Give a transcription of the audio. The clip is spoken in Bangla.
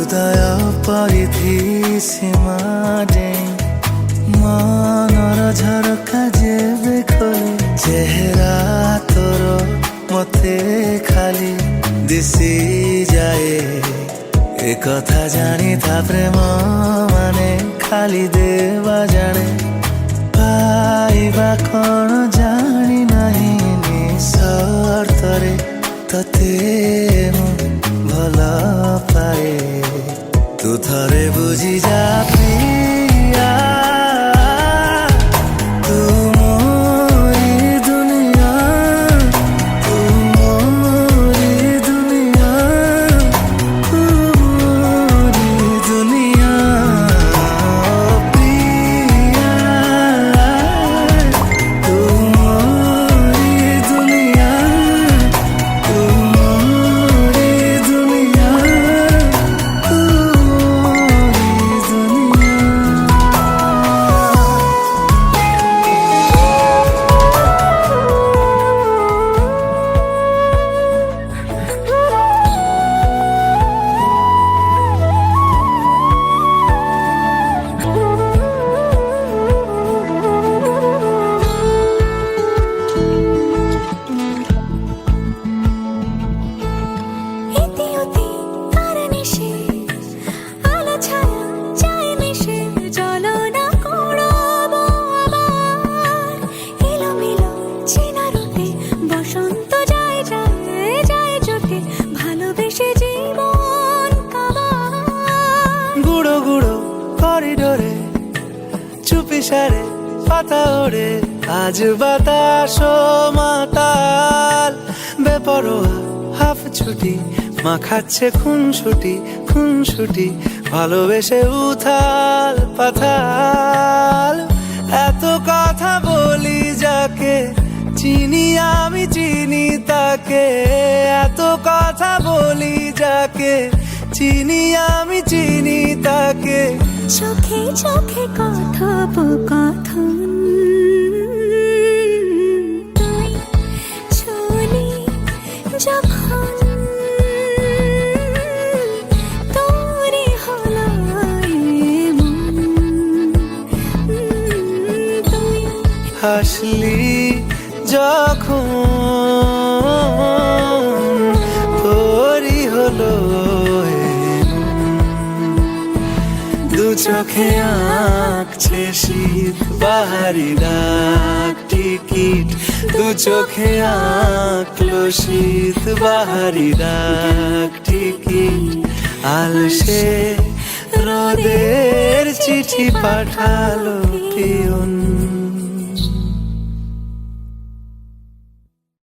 ହୃଦୟ ପରିଧି ସୀମା ଡେଇଁ ମନର ଝରକା ଯେବେ ଖୋଲେ ଚେହେରା ତୋର ମତେ ଖାଲି ଦିଶି ଯାଏ। ଏ କଥା ଜାଣିଥା ପ୍ରେମ ମାନେ ଖାଲି ଦେବା ଜାଣେ, ପାଇବା କଣ ଜାଣି ନାହିଁ ନିଃସର୍ତ୍ତରେ ତତେ ମୁଁ ଭଲ ପାଏ। ତୁ ଥରେ ବୁଝିଯା ପ୍ରିୟା, ତୁ ମୋରି ଦୁନିଆ, ତୁ ମୋରି ଦୁନିଆ, ତୁ ମୋରି ଦୁନିଆ। ପ୍ରିୟା, ତୁ ମୋରି ଦୁନିଆ, ତୁ ମୋରି ଦୁନିଆ, ତୁ ମୋରି ଦୁନିଆ। ইতিউতি তার নিশে আলো ছায়া যায় মিশে জ্বলনা করবো আবার এলোমেলো চেনা রূপে বসন্ত যায় যায় যায় জোটে ভালোবেসে জীবন কাবার। গুঁড়ো গুঁড়ো করিডোরে চুপি সারে পাতা ওড়ে, আজ বাতাস মাতাল বেপরোয়া হাফ ছুটি মাখাচ্ছে খুনসুটি খুনসুটি ভালোবেসে উথাল পাথাল। এত কথা বলি যাকে চিনি আমি চিনি তাকে, এত কথা বলি যাকে চিনি আমি চিনি তাকে। চোখে চোখে কথোপকথন, তুই চলি যখন তোরই হলো এমন। তুই হাসলি যখন তোরই হলো দু চোখে আঁকছে শীত বাহারি ডাক টিকিট, দু চোখে আঁকলো শীত বাহারি ডাক টিকিট। আলসে রোদের চিঠি পাঠালো পিয়ন।